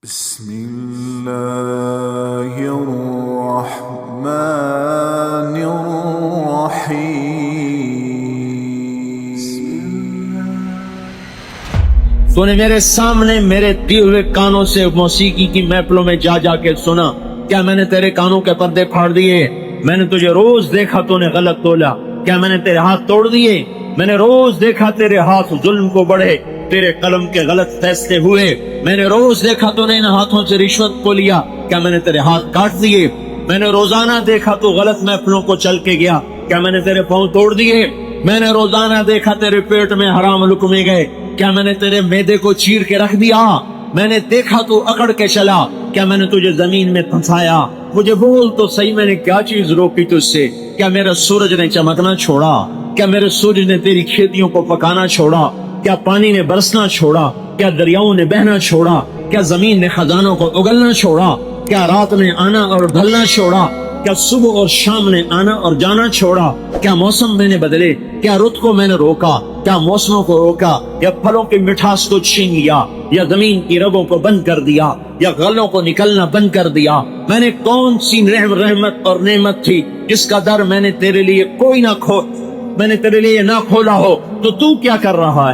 بسم الله الرحمن الرحيم تو نے میرے سامنے میرے دیے ہوئے کانوں سے موسیقی کی محفلوں میں جا جا کے سنا. کیا میں نے تیرے کانوں کے پردے پھاڑ دیے؟ میں نے تجھے روز دیکھا تو نے غلط تولا. کیا میں نے تیرے ہاتھ توڑ دیے؟ میں نے روز دیکھا تیرے ہاتھ ظلم کو بڑھے، تیرے قلم کے غلط فیصلے ہوئے. میں نے روز دیکھا تو نے ان ہاتھوں سے رشوت کو لیا. کیا میں نے تیرے ہاتھ کاٹ دیے؟ میں نے روزانہ دیکھا تو غلط محفلوں کو چل کے گیا. کیا میں نے تیرے پاؤں توڑ دیے؟ میں نے روزانہ دیکھا تیرے پیٹ میں حرام لقمے گئے. کیا میں نے تیرے معدے کو چیر کے رکھ دیا؟ میں نے دیکھا تو اکڑ کے چلا. کیا میں نے تجھے زمین میں پھنسایا؟ مجھے بول تو صحیح، میں نے کیا چیز روکی تجھ سے؟ کیا میرا سورج نے چمکنا چھوڑا؟ کیا میرے سورج نے تیری کھیتیوں کو پکانا چھوڑا؟ کیا پانی نے برسنا چھوڑا؟ کیا دریاؤں نے بہنا چھوڑا؟ کیا زمین نے خزانوں کو اگلنا چھوڑا؟ کیا رات نے آنا اور ڈھلنا چھوڑا؟ کیا صبح اور شام نے آنا اور جانا چھوڑا؟ کیا موسم میں نے بدلے؟ کیا رت کو میں نے روکا؟ کیا موسموں کو روکا؟ یا پھلوں کی مٹھاس کو چھین لیا؟ یا زمین کی رگوں کو بند کر دیا؟ یا غلوں کو نکلنا بند کر دیا؟ میں نے کون سی رحمت اور نعمت تھی جس کا در میں نے تیرے لیے نہ کھولا ہو؟ تو کیا کر رہا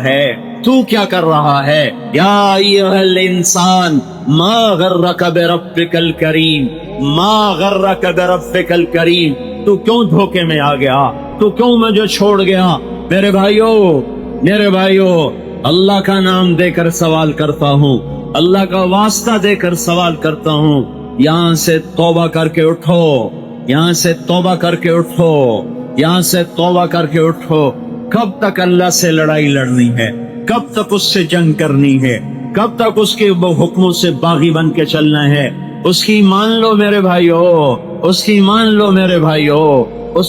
ہے؟ یا ایھا الانسان ما غرک بربک الکریم، تو کیوں دھوکے میں آ گیا؟ تو کیوں مجھے چھوڑ گیا؟ میرے بھائیو، اللہ کا نام دے کر سوال کرتا ہوں، اللہ کا واسطہ دے کر سوال کرتا ہوں. یہاں سے توبہ کر کے اٹھو، یہاں سے توبہ کر کے اٹھو. کب تک اللہ سے لڑائی لڑنی ہے؟ کب تک اس سے جنگ کرنی ہے؟ کب تک اس کے حکموں سے باغی بن کے چلنا ہے؟ اس کی مان لو میرے بھائیو، اس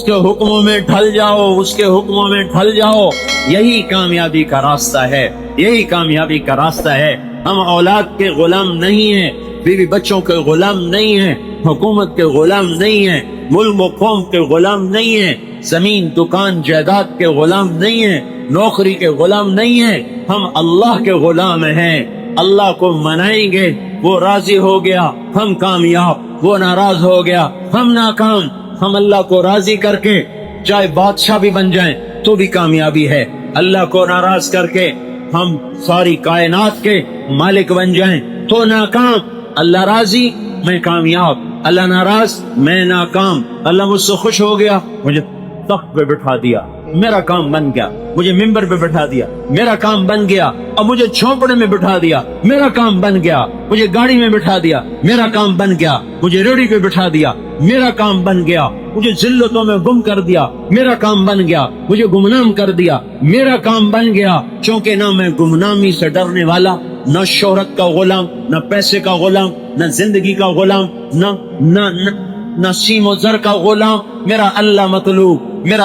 کے حکموں میں ڈھل جاؤ. یہی کامیابی کا راستہ ہے. ہم اولاد کے غلام نہیں ہیں، بیوی بچوں کے غلام نہیں ہیں، حکومت کے غلام نہیں ہیں، ملک و قوم کے غلام نہیں ہیں، زمین دکان جائیداد کے غلام نہیں ہیں، نوکری کے غلام نہیں ہیں. ہم اللہ کے غلام ہیں. اللہ کو منائیں گے، وہ راضی ہو گیا، ہم کامیاب. وہ ناراض ہو گیا، ہم ناکام. ہم اللہ کو راضی کر کے چاہے بادشاہ بھی بن جائیں تو بھی کامیابی ہے. اللہ کو ناراض کر کے ہم ساری کائنات کے مالک بن جائیں تو ناکام. اللہ راضی، میں کامیاب. اللہ ناراض، میں ناکام. اللہ مجھ سے خوش ہو گیا، مجھے تخت پہ بٹھا دیا، میرا کام بن گیا. مجھے ممبر پہ بٹھا دیا، میرا کام بن گیا. اور مجھے چھوپڑے میں بٹھا دیا، میرا کام بن گیا. مجھے گاڑی میں بٹھا دیا، میرا کام بن گیا. مجھے ریڑھی پہ بٹھا دیا، میرا کام بن گیا. مجھے ذلتوں میں گم کر دیا، میرا کام بن گیا. مجھے گمنام کر دیا، میرا کام بن گیا. چونکہ نہ میں گمنامی سے ڈرنے والا، نہ شہرت کا غلام، نہ پیسے کا غلام، نہ زندگی کا غلام، نہ سیم و زر کا غلام. میرا اللہ مطلوب، میرا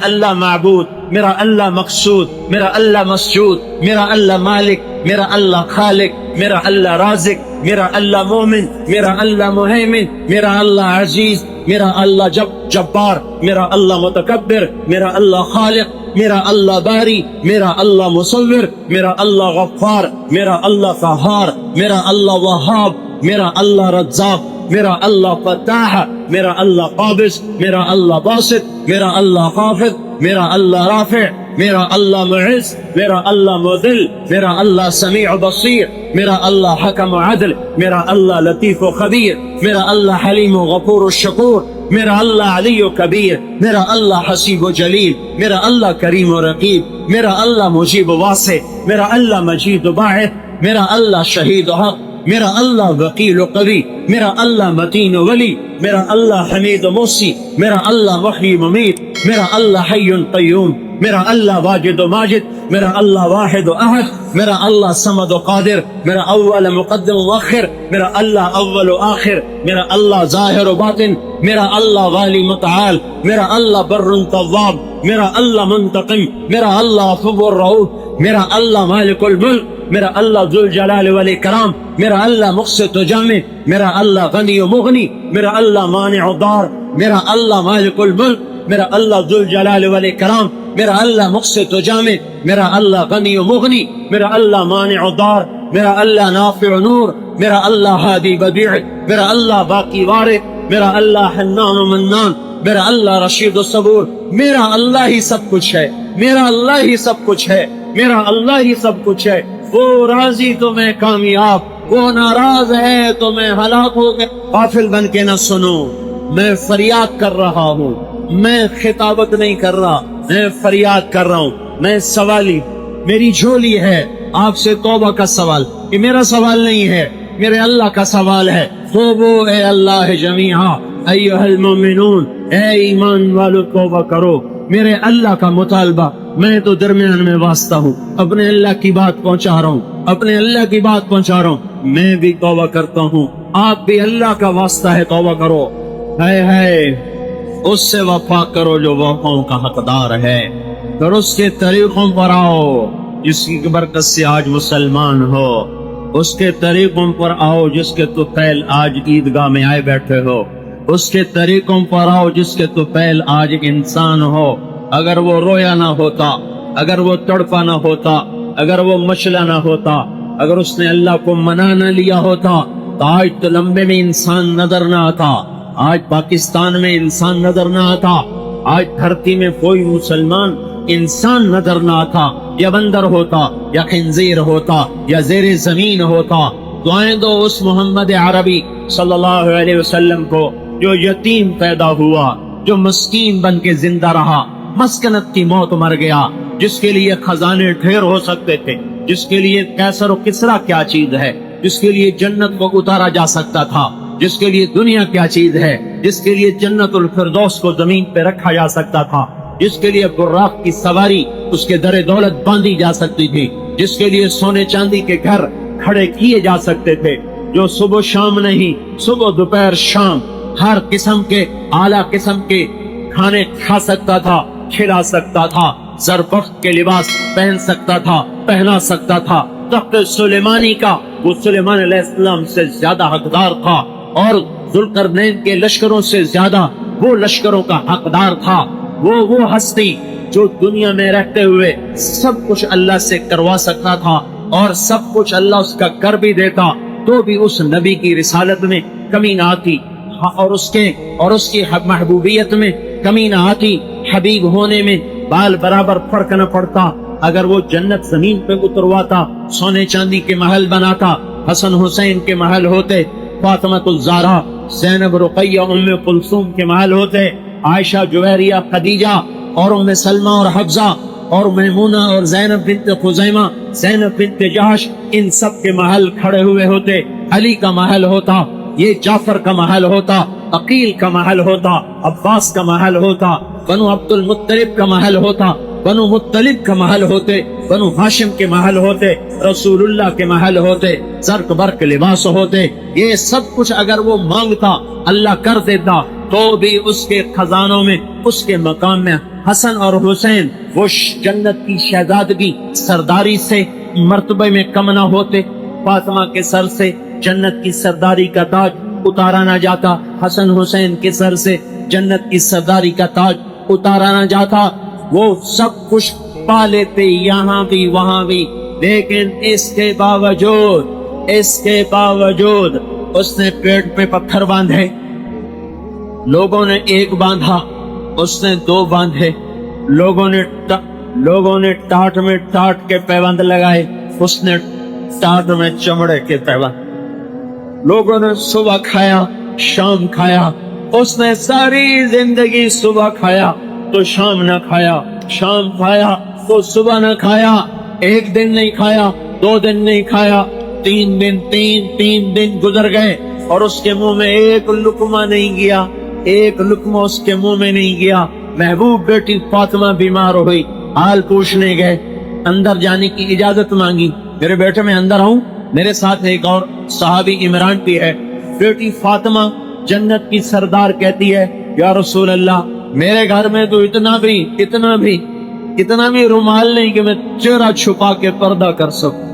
اللہ معبود، میرا اللہ مقصود، میرا اللہ مسجود، میرا اللہ مالک، میرا اللہ خالق، میرا اللہ رازق، میرا اللہ مومن، میرا اللہ مہیمن، میرا اللہ عزیز، میرا اللہ جبار، میرا اللہ متکبر، میرا اللہ خالق، میرا اللہ باری، میرا اللہ مصور، میرا اللہ غفار، میرا اللہ قہار، میرا اللہ وہاب، میرا اللہ رزاق، میرا اللہ فتاح، میرا اللہ قابض، میرا اللہ باسط، میرا اللہ خافض، میرا اللہ رافع، میرا اللہ معز، میرا اللہ مذل، میرا اللہ سمیع بصیر، میرا اللہ حکم عدل، میرا اللہ لطیف و خبیر، میرا اللہ حلیم و غفور و شکور، میرا اللہ علی و کبیر، میرا اللہ حسیب و جلیل، میرا اللہ کریم و رقیب، میرا اللہ مجیب و واسع، میرا اللہ مجید و باعث، میرا اللہ شہید و حق، میرا اللہ وکیل و قوی، میرا اللہ متین و ولی، میرا اللہ حمید و موسی، میرا اللہ محیی ممیت، میرا اللہ حی قیوم، میرا اللہ واجد و ماجد، میرا اللہ واحد و احد، میرا اللہ صمد و قادر، میرا اول مقدم و مؤخر، میرا اللہ اول و آخر، میرا اللہ ظاہر و باطن، میرا اللہ والی متعال، میرا اللہ بر تواب، میرا اللہ منتقم، میرا اللہ عفو الرؤوف، میرا اللہ مالک الملک، میرا اللہ ذو الجلال والاکرام، میرا اللہ مقسط و جامع، میرا اللہ غنی و مغنی، میرا اللہ مانع و دار، میرا اللہ مالک الملک، میرا اللہ ذو الجلال والاکرام، میرا اللہ مقسط و جامع، میرا اللہ غنی و مغنی، میرا اللہ مانع و دار، میرا اللہ نافع نور، میرا اللہ ہادی بدیع، میرا اللہ باقی وارث، میرا اللہ حنان و منان، میرا اللہ رشید و صبور، میرا اللہ ہی سب کچھ ہے، میرا اللہ ہی سب کچھ ہے، میرا اللہ ہی سب کچھ ہے۔ وہ راضی تو میں کامیاب، وہ ناراض ہے تو میں ہلاک ہو گیا۔ غافل بن کے نہ سنو، میں فریاد کر رہا ہوں، میں خطابت نہیں کر رہا، میں فریاد کر رہا ہوں، میں سوالی، میری جھولی ہے آپ سے توبہ کا سوال، یہ میرا سوال نہیں ہے، میرے اللہ کا سوال ہے۔ توبو اے اللہ جمیعا ایھا المؤمنون، اے ایمان والو توبہ کرو۔ میرے اللہ کا مطالبہ، میں تو درمیان میں واسطہ ہوں، اپنے اللہ کی بات پہنچا رہا ہوں، اپنے اللہ کی بات پہنچا رہا ہوں، میں بھی توبہ کرتا ہوں، آپ بھی اللہ کا واسطہ ہے توبہ کرو۔ ہے اس سے وفا کرو جو وفاؤں کا حقدار ہے، اور اس کے طریقوں پر آؤ جس کی برکت سے آج مسلمان ہو، اس کے طریقوں پر آؤ جس کے تو پہل آج عیدگاہ میں آئے بیٹھے ہو، اس کے طریقوں پر آؤ جس کے تو پہل آج انسان ہو۔ اگر وہ رویا نہ ہوتا، اگر وہ تڑپا نہ ہوتا، اگر وہ مچلا نہ ہوتا، اگر اس نے اللہ کو منا نہ لیا ہوتا تو آج تو لمبے میں انسان نظر نہ آتا، آج پاکستان میں انسان نظر نہ آتا، آج دھرتی میں کوئی مسلمان انسان نظر نہ آتا، یا بندر ہوتا، یا خنزیر ہوتا، یا زیر زمین ہوتا۔ دعائیں دو اس محمد عربی صلی اللہ علیہ وسلم کو جو یتیم پیدا ہوا، جو مسکین بن کے زندہ رہا، مسکنت کی موت مر گیا، جس کے لیے خزانے ڈھیر ہو سکتے تھے، جس کے لیے قیصر و کسریٰ کیا چیز ہے، جس کے لیے جنت کو اتارا جا سکتا تھا، جس کے لیے دنیا کیا چیز ہے، جس کے لیے جنت الفردوس کو زمین پہ رکھا جا سکتا تھا، جس کے لیے براق کی سواری اس کے در دولت باندھی جا سکتی تھی، جس کے لیے سونے چاندی کے گھر کھڑے کیے جا سکتے تھے، جو صبح شام نہیں، صبح دوپہر شام ہر قسم کے اعلیٰ قسم کے کھانے کھا سکتا تھا، کھلا سکتا تھا، زربفت کے لباس پہن سکتا تھا، پہنا سکتا تھا، تخت سلیمانی کا وہ سلیمان علیہ السلام سے زیادہ حقدار تھا، اور ذوالقرنین کے لشکروں سے زیادہ وہ لشکروں کا حقدار تھا۔ وہ ہستی جو دنیا میں رہتے ہوئے سب کچھ اللہ سے کروا سکتا تھا، اور سب کچھ اللہ اس کا کر بھی دیتا تو بھی اس نبی کی رسالت میں کمی نہ آتی، اور اس کی محبوبیت میں کمی نہ آتی، حبیب ہونے میں بال برابر فرق نہ پڑتا۔ اگر وہ جنت زمین پہ اترواتا، سونے چاندی کے محل بناتا، حسن حسین کے محل ہوتے، فاطمہ الزہرا، زینب، رقیہ، ام کلثوم کے محل ہوتے، عائشہ، جویریہ، خدیجہ، اور ام سلمہ اور حفصہ، اور میمونہ اور زینب بنت خزیمہ، زینب بنت جحش، ان سب کے محل کھڑے ہوئے ہوتے، علی کا محل ہوتا، یہ جعفر کا محل ہوتا، عقیل کا محل ہوتا، عباس کا محل ہوتا، بنو عبد المطلب کا محل ہوتا، بنو مطلب کا محل ہوتے، بنو ہاشم کے محل ہوتے، رسول اللہ کے محل ہوتے، زرق برق لباس ہوتے۔ یہ سب کچھ اگر وہ مانگتا اللہ کر دیتا تو بھی اس کے خزانوں میں، اس کے مقام میں حسن اور حسین وہ جنت کی شہزادگی سرداری سے مرتبے میں کم نہ ہوتے، فاطمہ کے سر سے جنت کی سرداری کا تاج اتارا نہ جاتا، حسن حسین کے سر سے جنت کی سرداری کا تاج اتارا نہ جاتا، وہ سب کچھ پا لیتے یہاں بھی وہاں بھی، لیکن اس کے باوجود اس نے پیٹ پہ پتھر باندھے، لوگوں نے ایک باندھا، اس نے دو باندھے، لوگوں نے ٹاٹ میں ٹاٹ کے پیوند لگائے، اس نے ٹاٹ میں چمڑے کے پیوند، لوگوں نے صبح کھایا شام کھایا، اس نے ساری زندگی صبح کھایا تو شام نہ کھایا، شام کھایا تو صبح نہ کھایا، ایک دن نہیں کھایا، 2 دن نہیں کھایا، 3 دن گزر گئے اور اس کے منہ میں ایک لقمہ نہیں گیا، ایک لقمہ اس کے منہ میں نہیں گیا۔ محبوب بیٹی فاطمہ بیمار ہوئی، حال پوچھنے گئے، اندر جانے کی اجازت مانگی، میرے بیٹے میں اندر آؤں؟ میرے ساتھ ایک اور صحابی عمران بھی ہے۔ بیٹی فاطمہ جنت کی سردار کہتی ہے، یا رسول اللہ میرے گھر میں تو اتنا بھی رومال نہیں کہ میں چہرہ چھپا کے پردہ کر سکوں،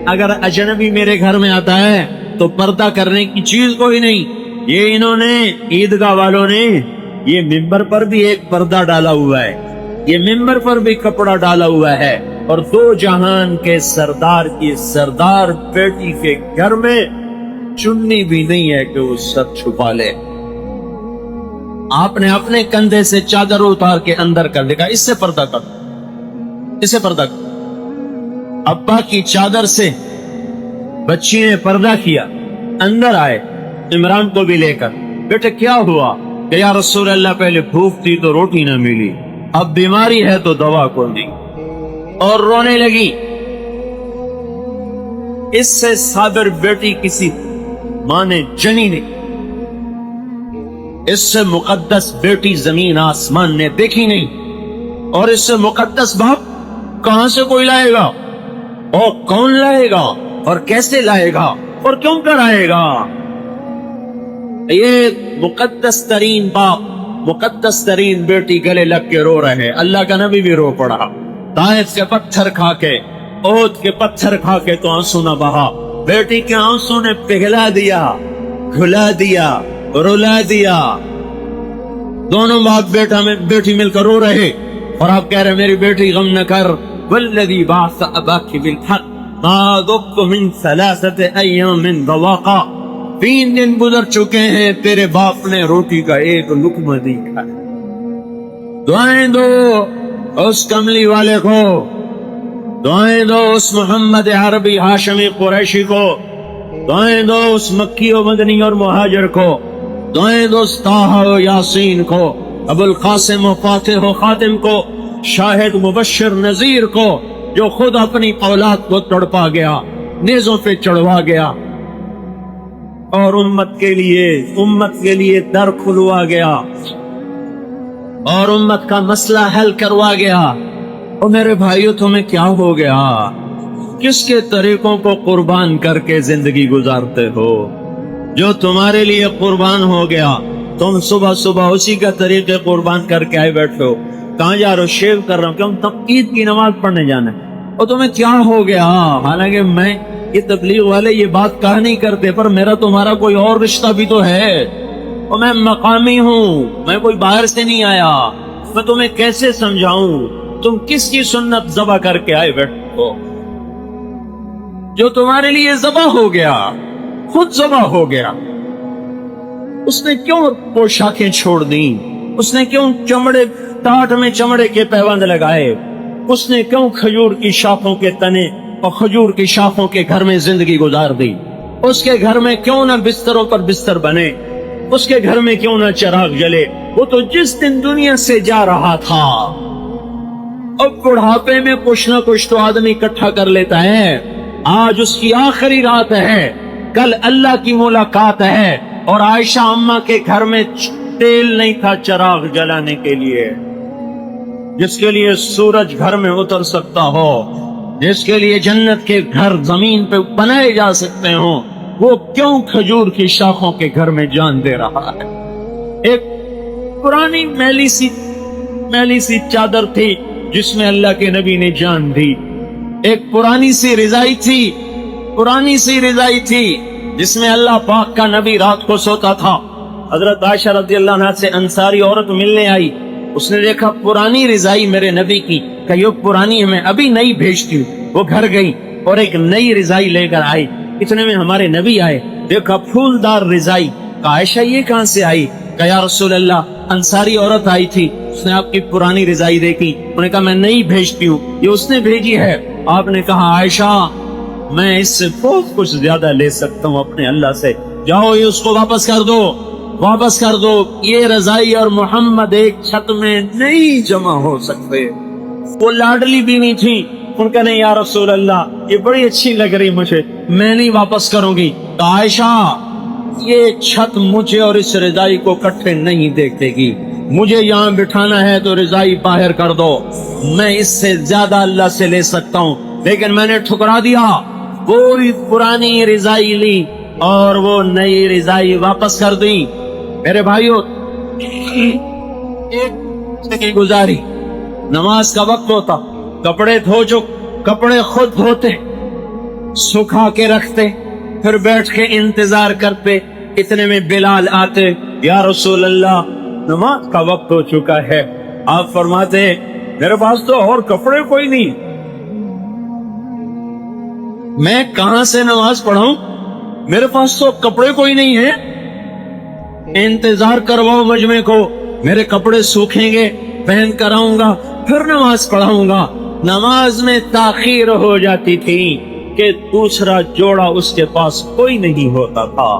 اگر اجنبی میرے گھر میں آتا ہے تو پردہ کرنے کی چیز کوئی نہیں۔ یہ انہوں نے عیدگاہ والوں نے یہ ممبر پر بھی ایک پردہ ڈالا ہوا ہے، یہ ممبر پر بھی کپڑا ڈالا ہوا ہے، اور دو جہان کے سردار کی سردار بیٹی کے گھر میں چننی بھی نہیں ہے کہ وہ سر چھپا لے. آپ نے اپنے کندھے سے چادر اتار کے اندر کر دیکھا اس سے پردہ کر, اس سے پردہ کر. ابا کی چادر سے بچی نے پردہ کیا, اندر آئے عمران کو بھی لے کر. بیٹے کیا ہوا؟ کہ یا رسول اللہ پہلے بھوک تھی تو روٹی نہ ملی, اب بیماری ہے تو دوا کو دی, اور رونے لگی. اس سے صابر بیٹی کسی ماں نے جنی نہیں, اس سے مقدس بیٹی زمین آسمان نے دیکھی نہیں, اور اس سے مقدس باپ کہاں سے کوئی لائے گا, اور کون لائے گا, اور کیسے لائے گا, اور کیوں کر آئے گا؟ یہ مقدس ترین باپ, مقدس ترین بیٹی گلے لگ کے رو رہے. اللہ کا نبی بھی رو پڑا. طائف کے پتھر کھا کے, احد کے پتھر کھا کے تو آنسو نہ بہا, بیٹی کے آنسو نے پگھلا دیا, گھلا دیا, رلا دیا. دونوں باپ بیٹا میں بیٹی مل کر رو رہے, اور آپ کہہ رہے میری بیٹی غم نہ کر, والذی بعث اباک بالحق ما ذقت من 3 ایام ذواقا, 3 دن گزر چکے ہیں تیرے باپ نے روٹی کا ایک لقمہ نہیں کھایا. دعائیں دو اس کملی والے کو, دعائیں دو اس محمد عربی ہاشمی قریشی کو, دعائیں دو اس مکی و مدنی اور مہاجر کو, دعائیں دو اس طٰہٰ و یاسین کو, ابو القاسم و فاتح و خاتم کو, شاہد مبشر نذیر کو, جو خود اپنی اولاد کو تڑپا گیا, نیزوں پہ چڑھوا گیا, اور امت کے لیے در کھلوا گیا, اور امت کا مسئلہ حل کروا گیا. اور میرے بھائیو تمہیں کیا ہو گیا؟ کس کے طریقوں کو قربان کر کے زندگی گزارتے ہو؟ جو تمہارے لیے قربان ہو گیا تم صبح صبح اسی کا طریقے قربان کر کے آئے بیٹھے ہو. کہاں جا رہے ہو؟ شیو کر رہا ہوں. کیوں؟ تم عید کی نماز پڑھنے جانا ہے. اور تمہیں کیا ہو گیا؟ حالانکہ میں یہ تبلیغ والے یہ بات کہا نہیں کرتے, پر میرا تمہارا کوئی اور رشتہ بھی تو ہے, اور میں مقامی ہوں, میں کوئی باہر سے نہیں آیا. میں تمہیں کیسے سمجھاؤں تم کس کی سنت ذبح کر کے آئے بیٹھے ہو؟ جو تمہارے لیے ذبح ہو گیا, خود ذبح ہو گیا, اس نے کیوں پوشاکیں چھوڑ دیں؟ اس نے کیوں ٹاٹ میں چمڑے کے پیوند لگائے؟ اس نے کیوں کھجور کی شاخوں کے تنے اور کھجور کی شاخوں کے گھر میں زندگی گزار دی؟ اس کے گھر میں کیوں نہ بستروں پر بستر بنے؟ اس کے گھر میں کیوں نہ چراغ جلے؟ وہ تو جس دن دنیا سے جا رہا تھا. اب بڑھاپے میں کچھ نہ کچھ تو آدمی اکٹھا کر لیتا ہے. آج اس کی آخری رات ہے, کل اللہ کی ملاقات ہے, اور عائشہ اماں کے گھر میں تیل نہیں تھا چراغ جلانے کے لیے. جس کے لیے سورج گھر میں اتر سکتا ہو, جس کے لیے جنت کے گھر زمین پہ بنائے جا سکتے ہوں, وہ کیوں کھجور کی شاخوں کے گھر میں جان دے رہا ہے؟ ایک پرانی میلی سی چادر تھی جس میں اللہ کے نبی نے جان دی. ایک پرانی سی رضائی تھی جس میں اللہ پاک کا نبی رات کو سوتا تھا. حضرت عائشہ رضی اللہ عنہا سے انصاری عورت ملنے آئی. اس نے دیکھا پرانی رضائی میرے نبی کی, کہ یہ پرانی ہے, میں ابھی نئی بھیجتی ہوں. وہ گھر گئی اور ایک نئی رضائی لے کر آئی. اتنے میں ہمارے نبی آئے, دیکھا پھولدار رضائی. عائشہ یہ کہاں سے آئی؟ کہ یا رسول اللہ انصاری عورت آئی تھی, اس نے آپ کی پرانی رضائی دیکھی, انہوں نے کہا میں نئی بھیجتی ہوں, یہ اس نے بھیجی ہے. آپ نے کہا عائشہ میں اس سے بہت کچھ زیادہ لے سکتا ہوں اپنے اللہ سے, جاؤ یہ اس کو واپس کر دو. یہ رضائی اور محمد ایک چھت میں نہیں جمع ہو سکتے. وہ لاڈلی بیوی تھی, ان کا نہیں یا رسول اللہ یہ بڑی اچھی لگ رہی مجھے, میں نہیں واپس کروں گی. تو عائشہ یہ چھت مجھے اور اس رضائی کو کٹھے نہیں دیکھے گی, مجھے یہاں بٹھانا ہے تو رضائی باہر کر دو, میں اس سے زیادہ اللہ سے لے سکتا ہوں. لیکن میں نے ٹھکرا دیا, وہی پرانی رضائی لی اور وہ نئی رضائی واپس کر دی. میرے بھائیو ایک گزاری, نماز کا وقت ہوتا, کپڑے خود دھوتے, سکھا کے رکھتے, پھر بیٹھ کے انتظار کرتے. اتنے میں بلال آتے, یا رسول اللہ نماز کا وقت ہو چکا ہے. آپ فرماتے میرے پاس تو اور کپڑے کوئی نہیں, میں کہاں سے نماز پڑھاؤں؟ میرے پاس تو کپڑے کوئی نہیں ہے. انتظار کرواؤ مجمع کو، میرے کپڑے سوکھیں گے، پہن کر آؤں گا، پھر نماز پڑھاؤں گا. نماز میں تاخیر ہو جاتی تھی کہ دوسرا جوڑا اس کے پاس کوئی نہیں ہوتا تھا.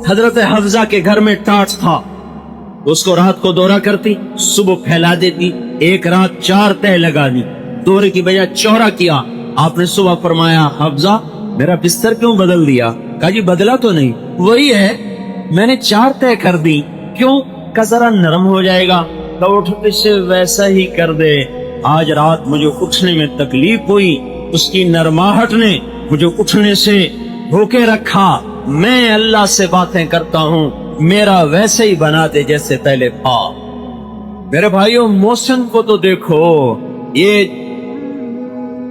حضرت حفصہ کے گھر میں ٹاٹ تھا، اس کو رات کو دورہ کرتی، صبح پھیلا دیتی، ایک رات 4 تہہ لگا دی، دورے کی بجائے چورا کیا. آپ نے صبح فرمایا حفصہ میرا بستر کیوں بدل دیا؟ کہا جی بدلا تو نہیں، وہی ہے، میں نے 4 تہہ کر دی. کیوں؟ کہ ذرا نرم ہو جائے گا. کہ اٹھ سے ویسا ہی کر دے. آج رات مجھے اٹھنے میں تکلیف ہوئی، اس کی نرماہٹ نے مجھے اٹھنے سے روکے رکھا. میں اللہ سے باتیں کرتا ہوں، میرا ویسے ہی بنا دے جیسے پہلے تھا. میرے بھائیوں محسن کو تو دیکھو، یہ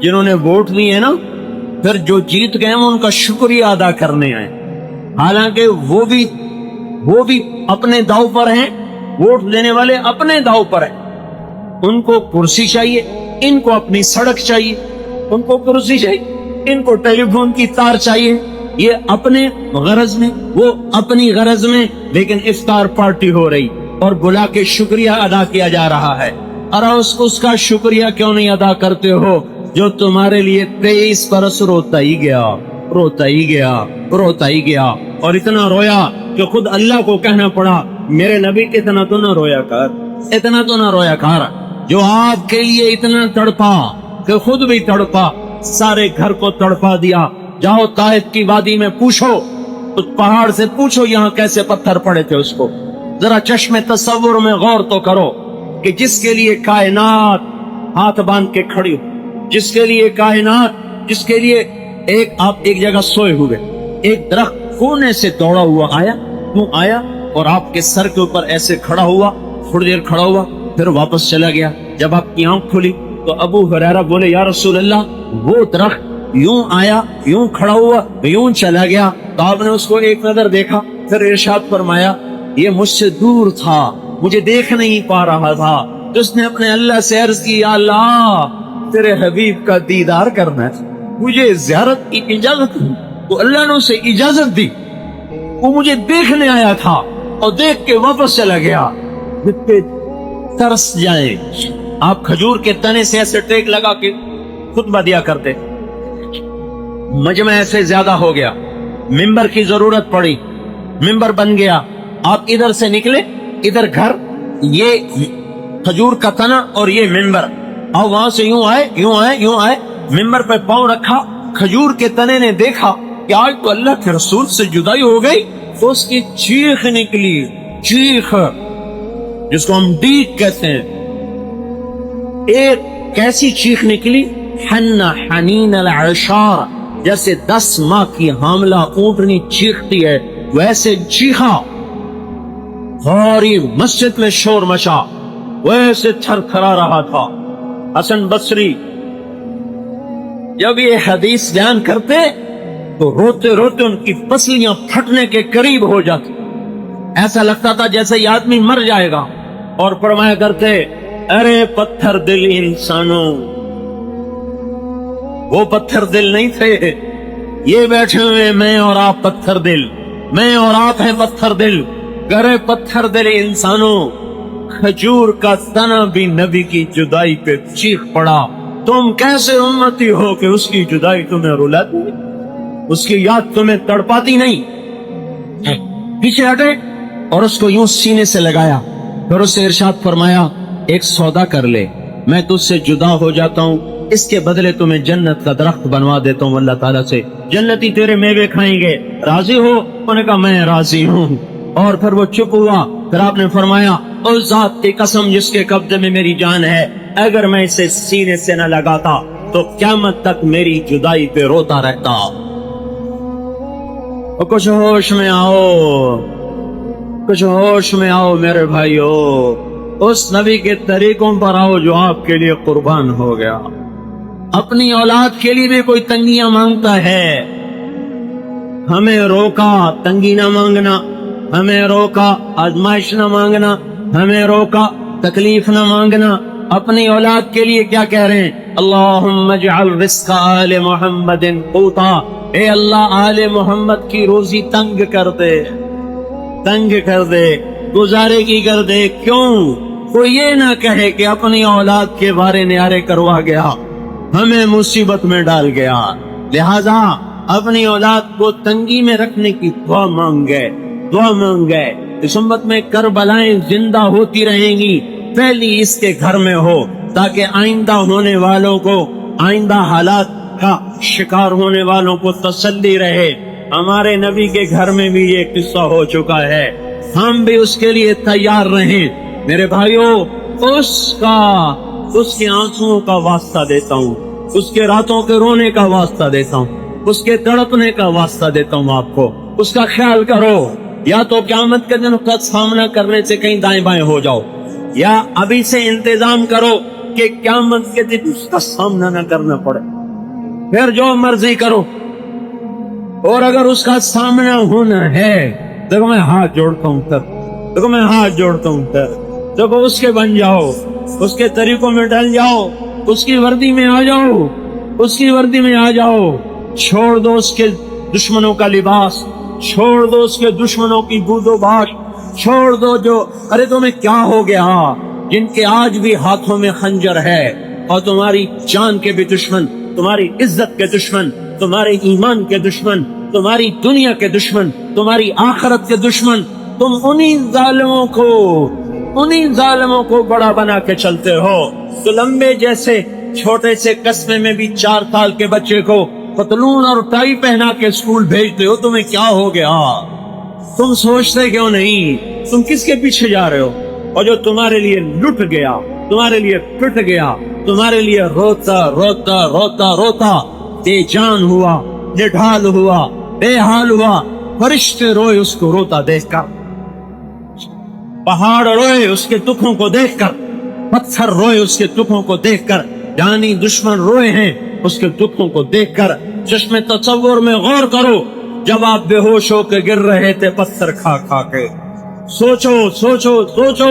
جنہوں نے ووٹ دیے نا، پھر جو جیت گئے ان کا شکریہ ادا کرنے آئے. حالانکہ وہ بھی اپنے داؤ پر ہیں، ووٹ دینے والے اپنے داؤ پر ہیں. ان کو کرسی چاہیے، ان کو اپنی سڑک چاہیے. ان کو کرسی چاہیے، ان کو ٹیلی فون کی تار چاہیے. یہ اپنے غرض میں، وہ اپنی غرض میں. لیکن افطار پارٹی ہو رہی اور بلا کے شکریہ ادا کیا جا رہا ہے. ارے اس کا شکریہ کیوں نہیں ادا کرتے ہو جو تمہارے لیے 23 برس روتا ہی گیا اور اتنا رویا کہ خود اللہ کو کہنا پڑا میرے نبی اتنا تو نہ رویا کر جو آپ کے لیے اتنا تڑپا کہ خود بھی تڑپا، سارے گھر کو تڑپا دیا. جاؤ طائف کی وادی میں پوچھو، اس پہاڑ سے پوچھو یہاں کیسے پتھر پڑے تھے. اس کو ذرا چشم تصور میں غور تو کرو کہ جس کے لیے کائنات ہاتھ باندھ کے کھڑی ہو، جس کے لیے آپ ایک جگہ سوئے ہوئے، ایک درخت کونے سے دوڑا ہوا آیا اور آپ کے سر کے اوپر ایسے کھڑا ہوا، تھوڑی دیر کھڑا ہوا، پھر واپس چلا گیا. جب آپ کی آنکھ کھلی تو ابو ہریرہ بولے یا رسول اللہ وہ درخت یوں آیا، یوں کھڑا ہوا، یوں چلا گیا. تو آپ نے اس کو ایک نظر دیکھا، پھر ارشاد فرمایا یہ مجھ سے دور تھا، مجھے دیکھ نہیں پا رہا تھا. تو اس نے اپنے اللہ سے عرض کی یا اللہ تیرے حبیب کا دیدار کرنا ہے، مجھے زیارت کی اجازت دی. تو اللہ نے اسے اجازت دی. وہ مجھے دیکھنے آیا تھا اور دیکھ کے واپس چلا گیا. ترس جائے. آپ کھجور کے تنے سے ایسے ٹیک لگا کے خطبہ دیا کرتے. مجمع ایسے زیادہ ہو گیا، ممبر کی ضرورت پڑی، ممبر بن گیا. آپ ادھر سے نکلے، ادھر گھر، یہ کھجور کا تنا اور یہ ممبر، اور وہاں سے یوں آئے، ممبر پہ پاؤں رکھا. کھجور کے تنے نے دیکھا کہ آج تو اللہ کے رسول سے جدائی ہو گئی. تو اس کی چیخ نکلی، چیخ جس کو ہم ڈیک کہتے ہیں. ایک کیسی چیخ نکلی، حنا حنین العشار، جیسے 10 ماہ کی حاملہ اونٹنی چیختی ہے ویسے چیخا. ساری مسجد میں شور مچا، ویسے تھر تھرا رہا تھا. حسن بصری جب یہ حدیث بیان کرتے تو روتے روتے ان کی پسلیاں پھٹنے کے قریب ہو جاتی. ایسا لگتا تھا جیسے یہ آدمی مر جائے گا. اور فرمایا کرتے ارے پتھر دل انسانوں، وہ پتھر دل نہیں تھے، یہ بیٹھے ہوئے میں اور آپ پتھر دل، میں اور آپ ہیں پتھر دل. کرے پتھر دل انسانوں، کھجور کا تنا بھی نبی کی جدائی پہ چیخ پڑا. تم کیسے امتی ہو کہ اس کی جدائی تمہیں رلاتی، اس کی یاد تمہیں تڑپاتی نہیں. پیچھے ہٹے اور اس کو یوں سینے سے لگایا. پھر اسے ارشاد فرمایا ایک سودا کر لے، میں تجھ سے جدا ہو جاتا ہوں، اس کے بدلے تمہیں جنت کا درخت بنوا دیتا ہوں اللہ تعالیٰ سے، جنتی تیرے میوے کھائیں گے، راضی ہو؟ انہوں نے کہا میں راضی ہوں. اور پھر وہ چپ ہوا. پھر آپ نے فرمایا اس ذات کی قسم جس کے قبضے میں میری جان ہے، اگر میں اسے سینے سے نہ لگاتا تو قیامت تک میری جدائی پہ روتا رہتا. کچھ ہوش میں آؤ، کچھ ہوش میں آؤ میرے بھائیو، اس نبی کے طریقوں پر آؤ جو آپ کے لیے قربان ہو گیا. اپنی اولاد کے لیے بھی کوئی تنگیاں مانگتا ہے، ہمیں روکا تنگی نہ مانگنا، ہمیں روکا آزمائش نہ مانگنا، ہمیں روکا تکلیف نہ مانگنا. اپنی اولاد کے لیے کیا کہہ رہے ہیں؟ اللہم اجعل رزق آل محمد قوتا، اے اللہ آل محمد کی روزی تنگ کر دے، تنگ کر دے، گزارے کی کر دے۔ کیوں؟ کوئی یہ نہ کہے کہ اپنی اولاد کے بارے نیارے کروا گیا، ہمیں مصیبت میں ڈال گیا۔ لہذا اپنی اولاد کو تنگی میں رکھنے کی دعا مانگ گئے، دعا مانگ گئے۔ اس امت میں کربلائیں زندہ ہوتی رہیں گی، پہلی اس کے گھر میں ہو، تاکہ آئندہ ہونے والوں کو، آئندہ حالات کا شکار ہونے والوں کو تسلی رہے۔ ہمارے نبی کے گھر میں بھی یہ قصہ ہو چکا ہے، ہم بھی اس کے لیے تیار رہیں۔ میرے بھائیوں، اس کے آنسوؤں کا واسطہ دیتا ہوں، اس کے راتوں کے رونے کا واسطہ دیتا ہوں، اس کے تڑپنے کا واسطہ دیتا ہوں آپ کو۔ اس کا خیال کرو، یا تو قیامت کے دن کا سامنا کرنے سے کہیں دائیں بائیں ہو جاؤ، یا ابھی سے انتظام کرو کہ قیامت کے دن اس کا سامنا نہ کرنا پڑے، پھر جو مرضی کرو۔ اور اگر اس کا سامنا ہونا ہے، دیکھو میں ہاتھ جوڑتا ہوں تر، دیکھو میں ہاتھ جوڑتا ہوں تر، دیکھو اس کے بن جاؤ، اس کے طریقوں میں ڈل جاؤ، اس کی وردی میں آ جاؤ، اس کی وردی میں آ جاؤ۔ چھوڑ دو اس کے دشمنوں کا لباس، چھوڑ دو اس کے دشمنوں کی بود و باش، چھوڑ دو جو ارے تمہیں کیا ہو گیا، جن کے آج بھی ہاتھوں میں خنجر ہے، اور تمہاری جان کے بھی دشمن، تمہاری عزت کے دشمن، تمہارے ایمان کے دشمن، تمہاری دنیا کے دشمن، تمہاری آخرت کے دشمن، تم انہی ظالموں کو بڑا بنا کے چلتے ہو۔ تو لمبے جیسے چھوٹے سے قصبے میں بھی 4 سال کے بچے کو پتلون اور ٹائی پہنا کے اسکول بھیجتے ہو، تمہیں کیا ہو گیا؟ تم سوچتے کیوں نہیں؟ تم کس کے پیچھے جا رہے ہو؟ اور جو تمہارے لیے لٹ گیا، تمہارے لیے پٹ گیا، تمہارے لیے روتا روتا روتا روتا بے جان ہوا، نڈھال ہوا، بے حال ہوا، فرشتے روئے اس کو روتا دیکھ کر، پہاڑ روئے اس کے دکھوں کو دیکھ کر، پتھر روئے اس کے دکھوں کو دیکھ کر، جانی دشمن روئے ہیں اس کے دکھوں کو دیکھ کر۔ چشم تصور میں غور کرو، جب آپ بے ہوش ہو کے گر رہے تھے پتھر کھا کھا کے، سوچو سوچو سوچو،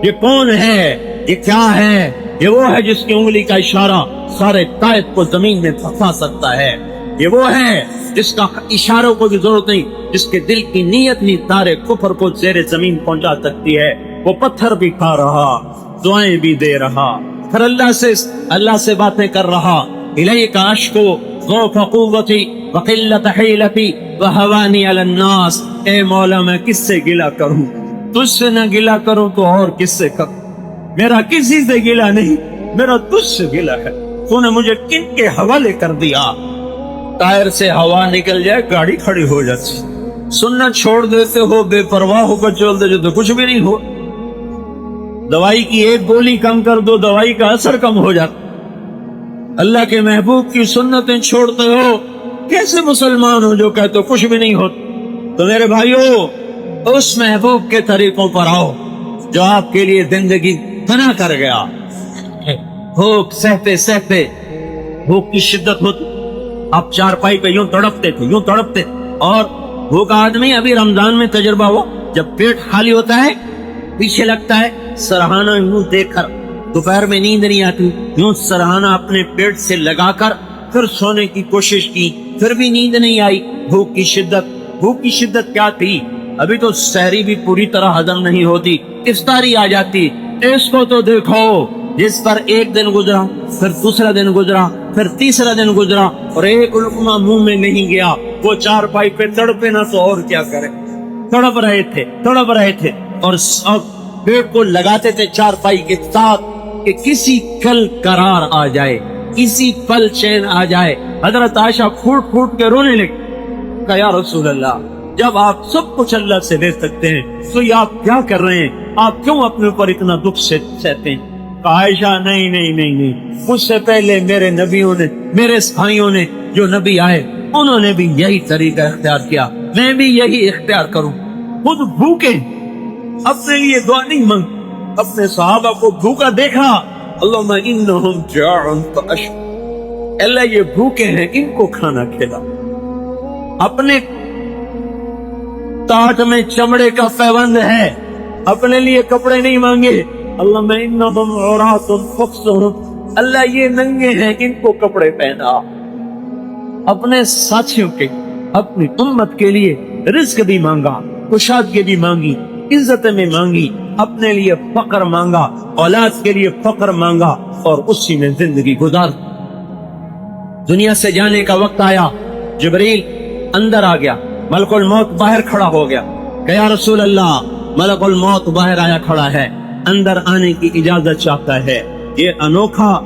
یہ کون ہے؟ یہ کیا ہے؟ یہ وہ ہے جس کی انگلی کا اشارہ سارے طائف کو زمین میں پھنسا سکتا ہے، یہ وہ ہے جس کا اشاروں کو بھی ضرورت نہیں، جس کے دل کی نیت نہیں سارے کفر کو زیر زمین پہنچا سکتی ہے۔ وہ پتھر بھی کھا رہا، دعائیں بھی دے رہا، پھر اللہ سے باتیں کر رہا۔ الیک اشکو ضعف قوتی وقلت حیلتی وہوانی علی الناس، اے مولا میں کس سے گلہ کروں؟ تجھ سے نہ گلہ کروں تو اور کس سے کروں؟ میرا کسی سے گلہ نہیں، میرا تجھ سے گلہ ہے۔ تو نے مجھے کن کے حوالے کر دیا؟ ٹائر سے ہوا نکل جائے گاڑی کھڑی ہو جاتی، سننا چھوڑ دیتے ہو، بے پرواہ ہو کر چل دیتے تو کچھ بھی نہیں ہو۔ دوائی کی ایک گولی کم کر دو، دوائی کا اثر کم ہو جاتا۔ اللہ کے محبوب کی سنتیں چھوڑتے ہو، کیسے مسلمان ہو جو کہتے ہو کچھ بھی نہیں ہوتا؟ تو میرے بھائیو، اس محبوب کے طریقوں پر آؤ جو آپ کے لیے زندگی فنا کر گیا۔ بھوک سہتے سہتے، بھوک کی شدت ہوتی، آپ چارپائی پہ یوں تڑپتے تھے، یوں تڑپتے، اور بھوکا آدمی، ابھی رمضان میں تجربہ ہوا، جب پیٹ خالی ہوتا ہے پیچھے لگتا ہے سرہانہ یوں دیکھ کر، دوپہر میں نیند نہیں آتی، یوں سرہانہ اپنے پیٹ سے لگا کر پھر سونے کی کوشش کی، پھر بھی نیند نہیں آئی۔ بھوک کی شدت کیا تھی؟ ابھی تو سحری بھی پوری طرح ہضم نہیں ہوتی، افطاری آ جاتی۔ اس کو تو دیکھو جس پر ایک دن گزرا، پھر دوسرا دن گزرا، پھر تیسرا دن گزرا، اور ایک لقمہ منہ میں نہیں گیا، وہ چارپائی پہ تڑپے نہ تو اور کیا کرے، تڑپ رہے تھے، اور پیٹ کو لگاتے تھے چارپائی کے ساتھ کہ کسی کل قرار آ جائے، کسی پل چین آ جائے۔ حضرت عائشہ پھوٹ پھوٹ کے رونے لگی، کہا یا رسول اللہ، جب آپ سب کچھ اللہ سے لے سکتے ہیں تو یہ آپ کیا کر رہے ہیں؟ آپ کیوں اپنے اوپر اتنا دکھ سہتے ہیں؟ کہا عائشہ نہیں، مجھ سے پہلے میرے نبیوں نے، میرے بھائیوں نے جو نبی آئے انہوں نے بھی یہی طریقہ اختیار کیا، میں بھی یہی اختیار کروں۔ خود بھوکے، اپنے لیے دعا نہیں مانگ، اپنے صحابہ کو بھوکا دیکھا، اللہم انہم جاعن فاشف، اللہ یہ بھوکے ہیں ان کو کھانا کھلا۔ اپنے تاٹ میں چمڑے کا پیوند ہے، اپنے لیے کپڑے نہیں مانگے، اللہم انہم عورات فقصہم اللہ یہ ننگے ہیں ان کو کپڑے پہنا. اپنے ساتھیوں کے اپنی امت کے لیے رزق بھی مانگا, کشادگی بھی مانگی, عزت میں مانگی, اپنے لیے فقر مانگا, اولاد کے لیے فقر مانگا اور اسی میں زندگی گزار. دنیا سے جانے کا وقت آیا, جبریل اندر آ گیا, ملک الموت باہر کھڑا ہو گیا کہ یا رسول اللہ ملک الموت باہر آیا کھڑا ہے, اندر آنے کی اجازت چاہتا ہے. یہ انوکھا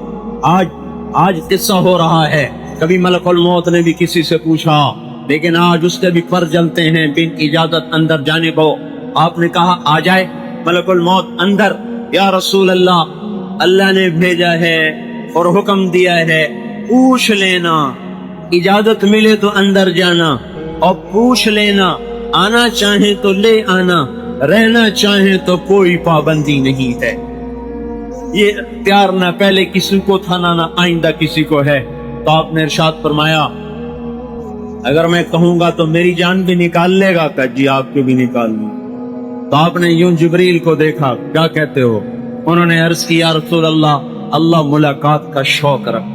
آج قصہ ہو رہا ہے. کبھی ملک الموت نے بھی کسی سے پوچھا, لیکن آج اس کے بھی پر جلتے ہیں بن اجازت اندر جانے کو. آپ نے کہا آ جائے ملک الموت اندر. یا رسول اللہ, اللہ نے بھیجا ہے اور حکم دیا ہے پوچھ لینا, اجازت ملے تو اندر جانا اور پوچھ لینا, آنا چاہیں تو لے آنا, رہنا چاہیں تو کوئی پابندی نہیں ہے. یہ اختیار نہ پہلے کسی کو تھا نہ آئندہ کسی کو ہے. تو آپ نے ارشاد فرمایا اگر میں کہوں گا تو میری جان بھی نکال لے گا. کہ جی آپ کو بھی نکال لوں. تو آپ نے یوں جبریل کو دیکھا, کیا کہتے ہو؟ انہوں نے عرض کی یا رسول اللہ, اللہ ملاقات کا شوق رکھ.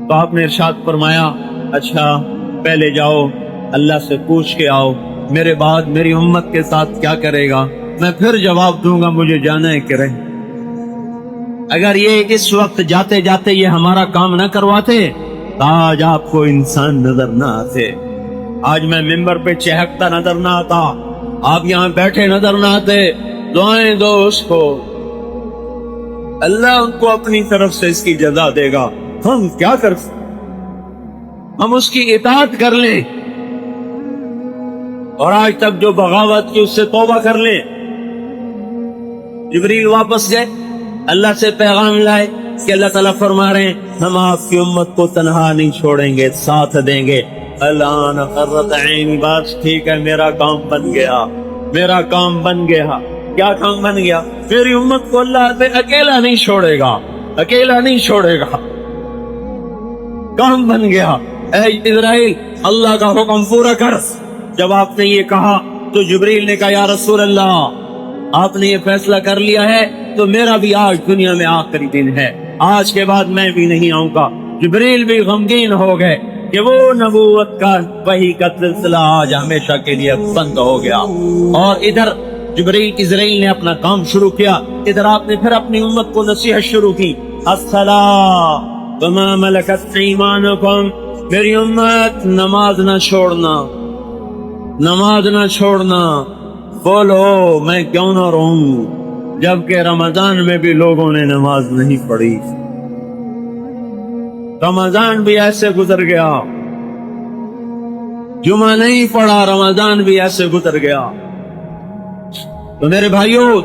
تو آپ نے ارشاد فرمایا اچھا پہلے جاؤ اللہ سے پوچھ کے آؤ, میرے بعد میری امت کے ساتھ کیا کرے گا میں پھر جواب دوں گا, مجھے جانا ہے کہ رہے. اگر یہ اس وقت جاتے جاتے یہ ہمارا کام نہ کرواتے تو آج آپ کو انسان نظر نہ آتے, آج میں ممبر پہ چہکتا نظر نہ آتا, آپ یہاں بیٹھے نظر نہ آتے. دعائیں دو اس کو, اللہ ان کو اپنی طرف سے اس کی جزا دے گا. ہم کیا کر سکتے, ہم اس کی اطاعت کر لیں اور آج تک جو بغاوت کی اس سے توبہ کر لیں. جبریل واپس گئے, اللہ سے پیغام لائے کہ اللہ تعالیٰ فرما رہے ہیں ہم آپ کی امت کو تنہا نہیں چھوڑیں گے, ساتھ دیں گے. الان قرۃ عین, بات ٹھیک ہے, میرا کام بن گیا, میرا کام بن گیا. کیا کام بن گیا؟ میری امت کو اللہ اکیلا نہیں چھوڑے گا, اکیلا نہیں چھوڑے گا. کام بن گیا. اے اسرائیل اللہ کا حکم پورا کر. جب آپ نے یہ کہا تو جبریل نے کہا یا رسول اللہ آپ نے یہ فیصلہ کر لیا ہے تو میرا بھی آج دنیا میں آخری دن ہے, آج کے بعد میں بھی نہیں آؤں گا. جبریل بھی غمگین ہو گئے کہ وہ نبوت کا وحی کا سلسلہ آج ہمیشہ کے لیے بند ہو گیا. اور ادھر جبریل اسرائیل نے اپنا کام شروع کیا, ادھر آپ نے پھر اپنی امت کو نصیحت شروع کی. الصلاۃ وما ملکت ایمانکم, میری امت نماز نہ چھوڑنا, نماز نہ چھوڑنا. بولو میں کیوں نہ رہوں جبکہ رمضان میں بھی لوگوں نے نماز نہیں پڑھی. رمضان بھی ایسے گزر گیا, جمعہ نہیں پڑھا, رمضان بھی ایسے گزر گیا. تو میرے بھائیوں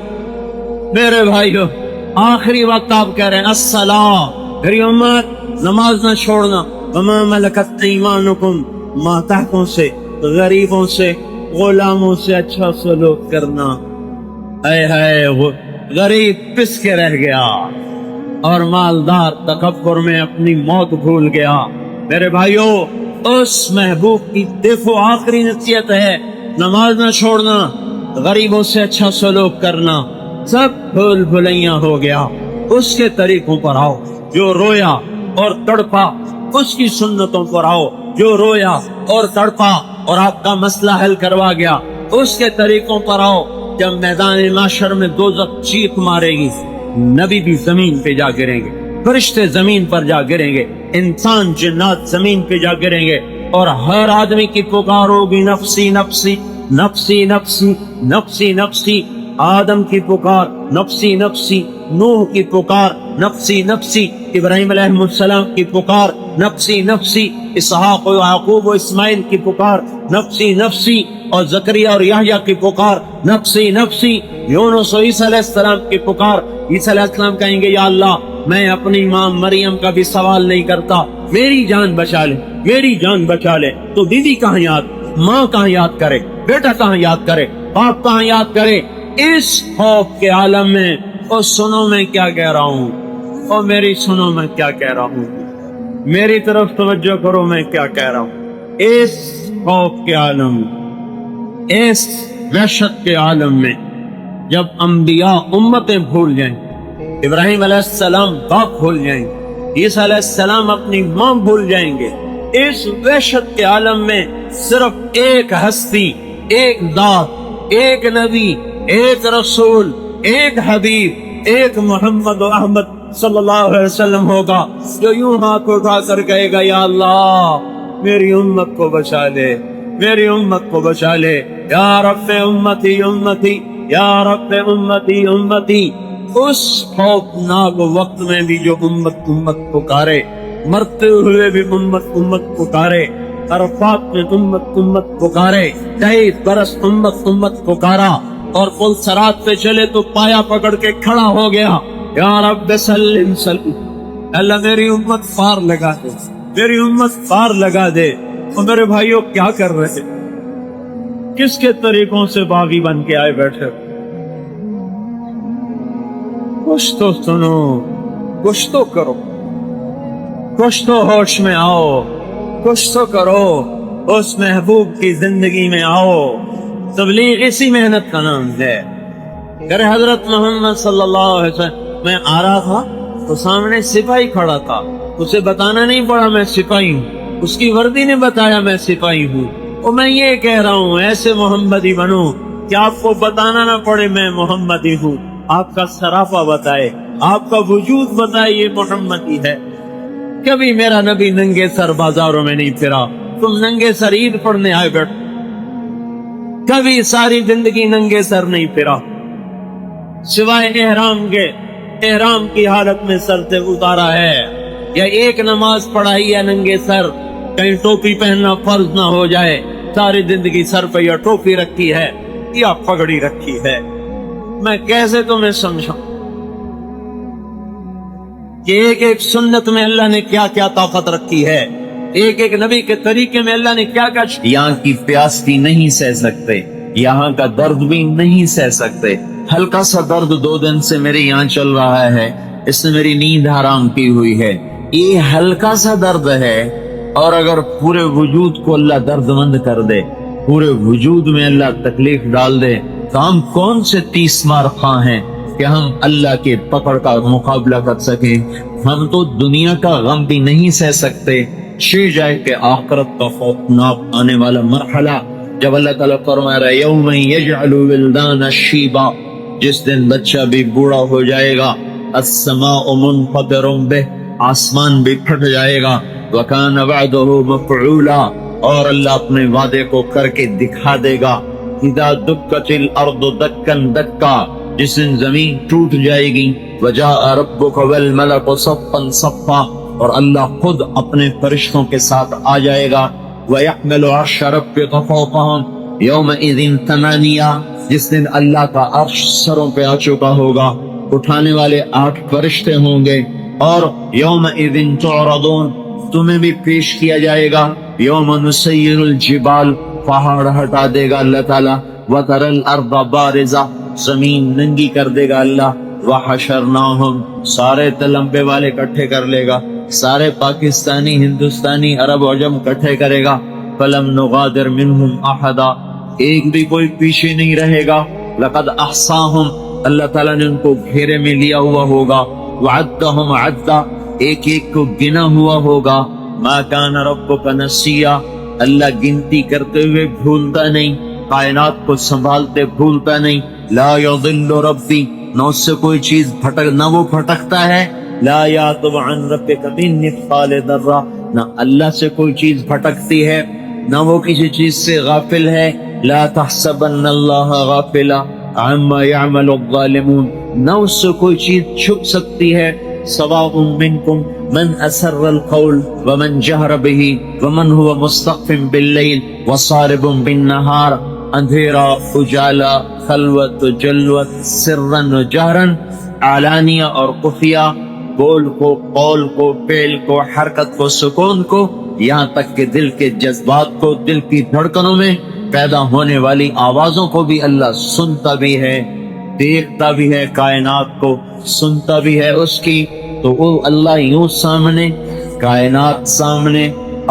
آخری وقت آپ کہہ رہے ہیں الصلاۃ, میری امت نماز نہ چھوڑنا. وما ملکت ایمانکم, ماتحتوں سے, غریبوں سے, غلاموں سے اچھا سلوک کرنا. اے ہے وہ غریب پس کے رہ گیا اور مالدار تکبر میں اپنی موت بھول گیا. میرے بھائیوں اس محبوب کی دیکھو آخری نصیحت ہے نماز نہ چھوڑنا, غریبوں سے اچھا سلوک کرنا. سب بھول بھلیاں ہو گیا. اس کے طریقوں پر آؤ جو رویا اور تڑپا, اس کی سنتوں پر آؤ جو رویا اور تڑپا اور آپ کا مسئلہ حل کروا گیا. اس کے طریقوں پر آؤ. جب میدان محشر میں دوزخ چیخ مارے گی, نبی بھی زمین پہ جا گریں گے, فرشتے زمین پر جا گریں گے, انسان جنات زمین پہ جا گریں گے, اور ہر آدمی کی پکار ہوگی نفسی نفسی نفسی نفسی نفسی نفسی. آدم کی پکار نفسی نفسی, نوح کی پکار نفسی نفسی, ابراہیم علیہ السلام کی پکار نفسی نفسی, اسحاق و یعقوب و اسماعیل کی پکار نفسی نفسی, اور زکریا اور یحییٰ کی پکار نفسی نفسی, یونس و عیسیٰ علیہ السلام کی پکار. عیسیٰ علیہ السلام کہیں گے یا اللہ میں اپنی ماں مریم کا بھی سوال نہیں کرتا, میری جان بچا لے, میری جان بچا لے. تو بیوی کہاں یاد, ماں کہاں یاد کرے, بیٹا کہاں یاد کرے, باپ کہاں یاد کرے. اس خوف کے عالم میں اور سنو میں کیا کہہ رہا ہوں, اور میری سنو میں کیا کہہ رہا ہوں, میری طرف توجہ کرو میں کیا کہہ رہا ہوں. اس خوف کے عالم, اس وحشت کے عالم میں جب انبیاء امتیں بھول جائیں, ابراہیم علیہ السلام باپ بھول جائیں, عیسیٰ علیہ السلام اپنی ماں بھول جائیں گے. اس وحشت کے عالم میں صرف ایک ہستی، ایک ذات، ایک نبی، ایک رسول، ایک حبیب، ایک محمد و احمد صلی اللہ علیہ وسلم ہوگا جو یوں ہاتھ اٹھا کر کہے گا یا اللہ میری امت کو بچا لے، میری امت کو بچا لے، یا رب امتی امتی، یا رب امتی امتی. اس خوفناک وقت میں بھی جو امت امت پکارے، مرتے ہوئے بھی امت امت پکارے، عرفات میں امت امت پکارے، 23 برس امت امت پکارا، اور پل صراط پہ چلے تو پایا پکڑ کے کھڑا ہو گیا، یا رب سلم سلم، اللہ میری امت پار لگا دے، میری امت پار لگا دے. اور میرے بھائیوں کیا کر رہے تھے؟ کس کے طریقوں سے باغی بن کے آئے بیٹھے؟ کچھ تو سنو، کچھ تو کرو، کچھ تو ہوش میں آؤ، کچھ تو کرو، اس محبوب کی زندگی میں آؤ. تبلیغ اسی محنت کا نام ہے. کہ حضرت محمد صلی اللہ علیہ وسلم، میں آ رہا تھا تو سامنے سپاہی کھڑا تھا، اسے بتانا نہیں پڑا میں سپاہی ہوں، اس کی وردی نے بتایا میں سپاہی ہوں. اور میں یہ کہہ رہا ہوں ایسے محمدی بنو کہ آپ کو بتانا نہ پڑے میں محمدی ہوں، آپ کا سراپا بتائے، آپ کا وجود بتائے یہ محمدی ہے. کبھی میرا نبی ننگے سر بازاروں میں نہیں پھرا، تم ننگے سر عید پڑھنے آئے بیٹھ. کبھی ساری زندگی ننگے سر نہیں پھرا سوائے احرام کے، احرام کی حالت میں سر سے اتارا ہے، یا ایک نماز پڑھائی ہے ننگے سر، کہیں ٹوپی پہننا فرض نہ ہو جائے. ساری زندگی سر پہ یا ٹوپی رکھی ہے یا پگڑی رکھی ہے. میں کیسے تمہیں سمجھاؤں کہ ایک ایک سنت میں اللہ نے کیا کیا طاقت رکھی ہے، ایک ایک نبی کے طریقے میں اللہ نے کیا کیا. یہاں کی پیاس بھی نہیں سہ سکتے، یہاں کا درد بھی نہیں سہ سکتے. ہلکا سا درد 2 دن سے میرے یہاں چل رہا ہے، اس نے میری نیند حرام کی ہوئی ہے. یہ ہلکا سا درد ہے، اور اگر پورے وجود کو اللہ درد مند کر دے، پورے وجود میں اللہ تکلیف ڈال دے، تو ہم کون سے 30 مار خواہ ہیں کہ ہم اللہ کے پکڑ کا مقابلہ کر سکیں. ہم تو دنیا کا غم بھی نہیں سہ سکتے، چھ جائے کہ آخرت کا خوفناک آنے والا مرحلہ جب اللہ تعالیٰ فرما رہا ہے یوم یجعل ولدان شیبا، جس دن بچہ بھی بوڑھا ہو جائے گا، السماء منفطر بہ، آسمان بھی پھٹ جائے گا، وکان وعدہ مفعولا، اور اللہ اپنے وعدے کو کر کے دکھا دے گا. اذا دکت الارض دکن دکا، جس دن زمین ٹوٹ جائے گی، وجاء ربک والملک صفا صفا، اور اللہ خود اپنے فرشتوں کے ساتھ آ جائے گا. وَيَحْمِلُ عَرْشَ رَبِّكَ فَوْقَهُمْ يَوْمَئِذٍ ثَمَانِيَةٌ، جس دن اللہ کا عرش سروں پہ آ چکا ہوگا، اٹھانے والے 8 فرشتے ہوں گے. اور يَوْمَئِذٍ تُعْرَضُونَ، تمہیں بھی پیش کیا جائے گا. يَوْمَ نُسَيِّرُ الْجِبَالَ، پہاڑ ہٹا دے گا اللہ تعالیٰ. وَتَرَى الْأَرْضَ بَارِزَةً، زمین ننگی کر دے گا اللہ. وَحَشَرْنَاهُمْ، سارے تلمبے والے کٹھے کر لے گا، سارے پاکستانی، ہندوستانی، عرب عجم کٹھے کرے گا. فَلَمْ نُغَادِرْ مِنْهُمْ أَحَدًا، ایک بھی کوئی پیچھے نہیں رہے گا. لَقَدْ أَحْصَاهُمْ، اللہ تعالیٰ نے ان کو گھیرے میں لیا ہوا ہوگا. وَعَدَّهُمْ عَدًّا، ایک ایک کو گنا ہوا ہوگا. مَا كَانَ رَبُّكَ نَسِيًّا، اللہ گنتی کرتے ہوئے بھولتا نہیں، کائنات کو سنبھالتے بھولتا نہیں. لَا يَضِلُّ رَبِّي، نہ اس سے کوئی چیز نہ وہ بھٹکتا ہے. لا یعزب عن ربک من مثقال ذرہ، نہ اللہ سے کوئی چیز بھٹکتی ہے، نہ وہ کسی چیز سے غافل ہے. لا تحسبن اللہ غافلا عما يعمل الظالمون، نہ اس سے کوئی چیز چھپ سکتی ہے. سواء منکم من اسر القول ومن جہر به ومن هو مستخف باللیل وصارب بالنہار، اندھیرا اجالا، خلوت جلوت، سرن و جہرن، علانیہ اور خفیہ، بول کو، قول کو، فعل کو، حرکت کو، سکون کو، یہاں تک کہ دل کے جذبات کو، دل کی دھڑکنوں میں پیدا ہونے والی آوازوں کو بھی اللہ سنتا بھی ہے، دیکھتا بھی ہے. کائنات کو سنتا بھی ہے اس کی. تو وہ اللہ یوں سامنے، کائنات سامنے،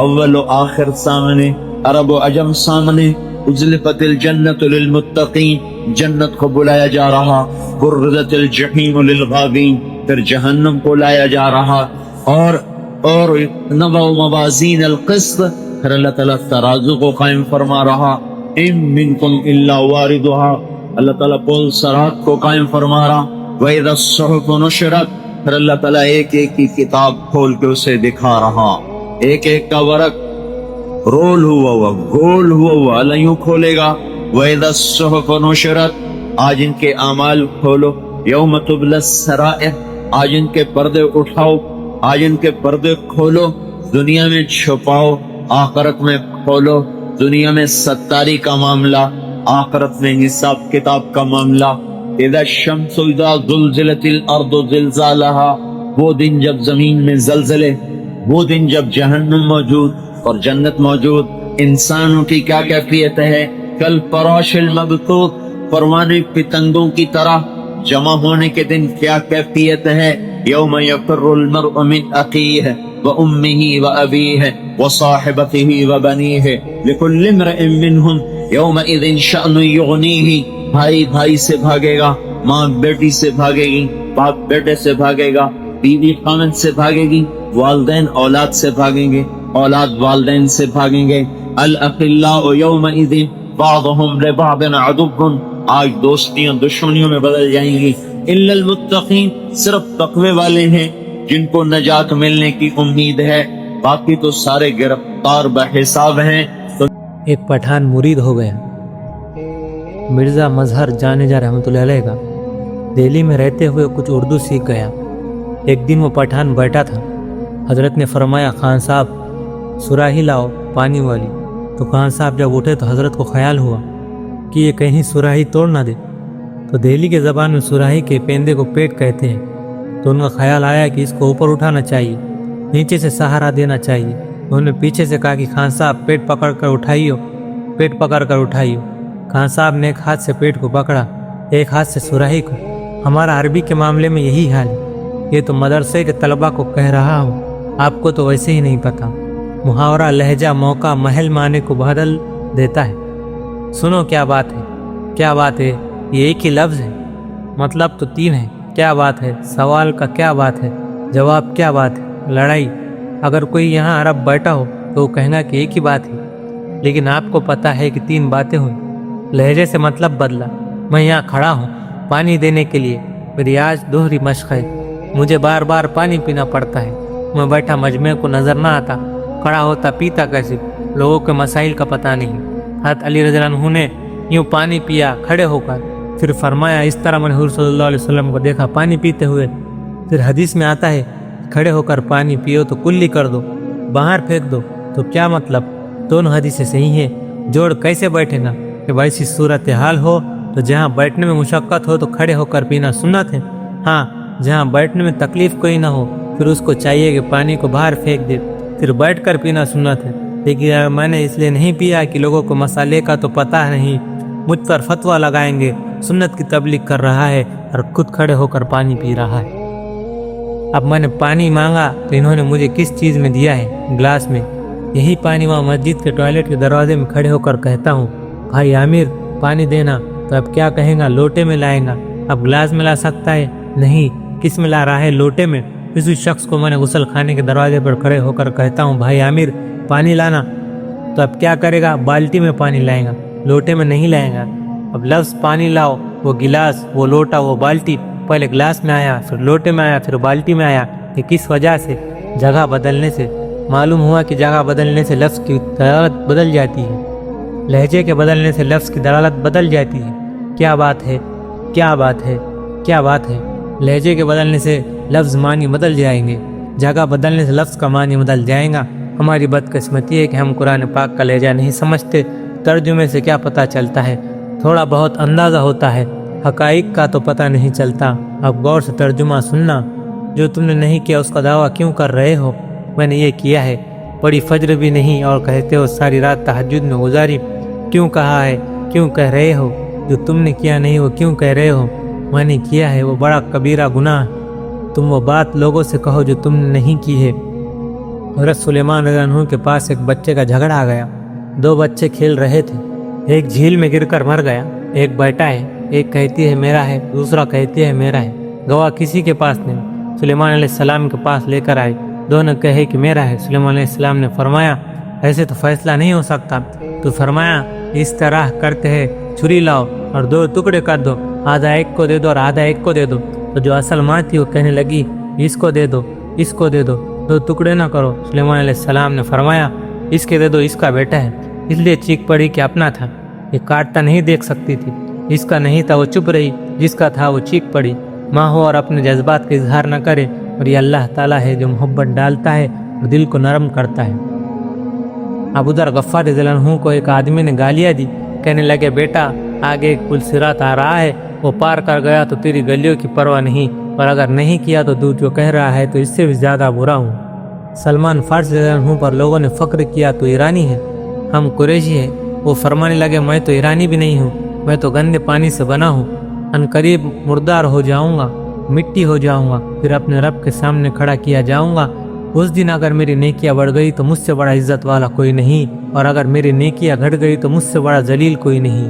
اول و آخر سامنے، عرب و عجم سامنے. ازلفت الجنت للمتقین، جنت کو بلایا جا رہا. برزت الجحیم للغابین، پھر جہنم کو لایا جا رہا. اور نضع موازین القسط، پھر اللہ تعالیٰ ترازو کو قائم فرما رہا، ان منکم الا واردها، اللہ تعالیٰ پل صراط کو قائم فرما رہا، وَإِذَا الصُّحُفُ نُشِرَتْ، پھر اللہ تعالیٰ ایک ایک کی کتاب کھول کے اسے دکھا رہا، ایک ایک کا ورق رول ہوا گول ہوا اللہ یوں کھولے گا، وَإِذَا الصُّحُفُ نُشِرَتْ، آج ان کے اعمال کھولو، یوم تبلی السرائر، آج ان کے پردے اٹھاؤ، آج ان کے پردے کھولو، دنیا میں چھپاؤ، آخرت میں کھولو، دنیا میں ستاری کا معاملہ، آخرت میں حساب کتاب کا معاملہ۔ اذا الشمس اذا زلزلت الارض زلزالہا، وہ دن جب زمین میں زلزلے، وہ دن جب جہنم موجود اور جنت موجود، انسانوں کی کیا کیفیت ہے؟ کل فراش المبثوث، پروانے پتنگوں کی طرح جمع ہونے کے دن کیا کیفیت ہے؟ یوم یفر المرء من اخیہ وامہ وابیہ وصاحبتہ وبنیہ لکل امرئ منہم یومئذ شأن یغنیہ، بھائی بھائی سے بھاگے گا، ماں بیٹی سے بھاگے گی، باپ بیٹے سے بھاگے گا، بیوی خامد سے بھاگے گی، والدین اولاد سے بھاگیں گے، اولاد والدین سے بھاگیں گے۔ الاخلاء یومئذ بعضهم لبعض عدو، آج دوستیاں دشمنیوں میں بدل جائیں گی۔ الا المتقین، صرف تقوی والے ہیں جن کو نجات ملنے کی امید ہے، باقی تو سارے گرفتار بحساب ہیں۔ ایک پٹھان مرید ہو گیا۔ مرزا مظہر جانے جا رحمۃ اللہ علیہ کا دہلی میں رہتے ہوئے کچھ اردو سیکھ گیا۔ ایک دن وہ پٹھان بیٹھا تھا، حضرت نے فرمایا خان صاحب سراہی لاؤ پانی والی، تو خان صاحب جب اٹھے تو حضرت کو خیال ہوا کہ یہ کہیں سراہی توڑ نہ دے، تو دہلی کے زبان میں سراہی کے پیندے کو پیٹ کہتے ہیں، تو ان کا خیال آیا کہ اس کو اوپر اٹھانا چاہیے، نیچے سے سہارا دینا چاہیے۔ انہوں نے پیچھے سے کہا کہ خان صاحب پیٹ پکڑ کر اٹھائیو، پیٹ پکڑ کر اٹھائیو۔ خان صاحب نے ایک ہاتھ سے پیٹ کو پکڑا، ایک ہاتھ سے سراہی کو۔ ہمارا عربی کے معاملے میں یہی حال ہے، یہ تو مدرسے کے طلبہ کو کہہ رہا ہوں، آپ کو تو ویسے ہی نہیں پتا۔ محاورہ لہجہ موقع محل معنی کو بدل دیتا ہے۔ سنو کیا بات ہے، کیا بات ہے، یہ ایک ہی لفظ ہے، مطلب تو تین ہے۔ کیا بات ہے، سوال کا کیا بات ہے، جواب کیا بات ہے، لڑائی۔ اگر کوئی یہاں عرب بیٹھا ہو تو وہ کہنا کہ ایک ہی بات ہے، لیکن آپ کو پتا ہے کہ تین باتیں ہوئیں۔ لہجے سے مطلب بدلا۔ میں یہاں کھڑا ہوں پانی دینے کے لیے، میری آج دوہری مشق ہے، مجھے بار بار پانی پینا پڑتا ہے۔ میں بیٹھا مجمع کو نظر نہ آتا، کھڑا ہوتا پیتا کیسے، لوگوں کے مسائل کا پتہ نہیں۔ حضرت علی رضی اللہ عنہ نے یوں پانی پیا کھڑے ہو کر، پھر فرمایا اس طرح میں نے حضور صلی اللہ علیہ وسلم کو دیکھا پانی پیتے ہوئے۔ پھر حدیث میں آتا ہے کھڑے ہو کر پانی پیو تو کلی کر دو، باہر پھینک دو، تو کیا مطلب؟ دونوں حدیثیں صحیح ہیں، جوڑ کیسے بیٹھے گا کہ ایسی صورتحال ہو تو جہاں بیٹھنے میں مشقت ہو تو کھڑے ہو کر پینا سنت ہے، ہاں جہاں بیٹھنے میں تکلیف کوئی نہ ہو پھر اس کو چاہیے کہ پانی کو باہر پھینک دے، پھر بیٹھ کر پینا سنت ہے۔ لیکن میں نے اس لیے نہیں پیا کہ لوگوں کو مسئلے کا تو پتہ نہیں، مجھ پر فتویٰ لگائیں گے، سنت کی تبلیغ کر رہا ہے اور خود کھڑے ہو کر پانی پی رہا ہے۔ اب میں نے پانی مانگا تو انہوں نے مجھے کس چیز میں دیا ہے؟ گلاس میں۔ یہی پانی وہاں مسجد کے ٹوائلٹ کے دروازے میں کھڑے ہو کر کہتا ہوں بھائی عامر پانی دینا، تو اب کیا کہیں گا؟ لوٹے میں لائیں گا۔ اب گلاس میں لا سکتا ہے؟ نہیں۔ کس میں لا رہا ہے؟ لوٹے میں۔ کسی شخص کو میں نے غسل خانے کے دروازے پر کھڑے ہو کر کہتا ہوں بھائی عامر پانی لانا، تو اب کیا کرے گا؟ بالٹی میں پانی لائے گا، لوٹے میں نہیں لائے گا۔ اب لفظ پانی لاؤ، وہ گلاس، وہ لوٹا، وہ بالٹی، پہلے گلاس میں آیا، پھر لوٹے میں آیا، پھر بالٹی میں آیا۔ کہ کس وجہ سے؟ جگہ بدلنے سے۔ معلوم ہوا کہ جگہ بدلنے سے لفظ کی دلالت بدل جاتی ہے، لہجے کے بدلنے سے لفظ کی دلالت بدل جاتی ہے۔ کیا بات ہے، کیا بات ہے، کیا بات ہے؟ لہجے کے بدلنے سے لفظ معنی بدل جائیں گے، جگہ بدلنے سے لفظ کا معنی بدل جائے گا۔ ہماری بدقسمتی ہے کہ ہم قرآن پاک کا لہجہ نہیں سمجھتے، ترجمے سے کیا پتہ چلتا ہے؟ تھوڑا بہت اندازہ ہوتا ہے، حقائق کا تو پتہ نہیں چلتا۔ اب غور سے ترجمہ سننا، جو تم نے نہیں کیا اس کا دعویٰ کیوں کر رہے ہو؟ میں نے یہ کیا ہے، بڑی فجر بھی نہیں اور کہتے ہو ساری رات تہجد میں گزاری، کیوں کہا ہے؟ کیوں کہہ رہے ہو؟ جو تم نے کیا نہیں وہ کیوں کہہ رہے ہو؟ میں نے کیا ہے، وہ بڑا کبیرہ گناہ، تم وہ بات لوگوں سے کہو جو تم نے نہیں کی ہے۔ حضرت سلیمان رضی اللہ عنہ کے پاس ایک بچے کا جھگڑا آ گیا، دو بچے کھیل رہے تھے، ایک جھیل میں گر کر مر گیا، ایک بیٹا ہے، ایک کہتی ہے میرا ہے، دوسرا کہتی ہے میرا ہے، گواہ کسی کے پاس نہیں۔ سلیمان علیہ السلام کے پاس لے کر آئے، دونوں کہے کہ میرا ہے۔ سلیمان علیہ السلام نے فرمایا ایسے تو فیصلہ نہیں ہو سکتا۔ تو فرمایا اس طرح کرتے ہیں، چھری لاؤ اور 2 ٹکڑے کر دو، آدھا ایک کو دے دو اور آدھا ایک کو دے دو۔ تو جو اصل ماں تھی وہ کہنے لگی اس کو دے دو، اس کو دے دو، 2 ٹکڑے نہ کرو۔ سلیمان علیہ السلام نے فرمایا اس کے دے دو، اس کا بیٹا ہے۔ اس لیے چیخ پڑی کہ اپنا تھا، یہ کاٹتا نہیں دیکھ سکتی تھی، اس کا نہیں تھا وہ چپ رہی، جس کا تھا وہ چیخ پڑی۔ ماں ہو اور اپنے جذبات کا اظہار نہ کرے، اور یہ اللہ تعالیٰ ہے جو محبت ڈالتا ہے اور دل کو نرم کرتا ہے۔ اب ادھر غفار رضی اللہ عنہ کو ایک آدمی نے گالیاں دی، کہنے لگے بیٹا آگے ایک پل صراط آ رہا ہے، وہ پار کر گیا تو تیری گلیوں کی پرواہ نہیں، اور اگر نہیں کیا تو تو جو کہہ رہا ہے تو اس سے بھی زیادہ برا ہوں۔ سلمان فارسی رضی اللہ عنہ پر لوگوں نے فخر کیا تو ایرانی ہے، ہم قریشی ہیں۔ وہ فرمانے لگے میں تو ایرانی بھی نہیں ہوں، میں تو گندے پانی سے بنا ہوں، ان قریب مردار ہو جاؤں گا، مٹی ہو جاؤں گا، پھر اپنے رب کے سامنے کھڑا کیا جاؤں گا۔ اس دن اگر میری نیکیاں بڑھ گئی تو مجھ سے بڑا عزت والا کوئی نہیں، اور اگر میری نیکیاں گھٹ گئی تو مجھ سے بڑا ذلیل کوئی نہیں۔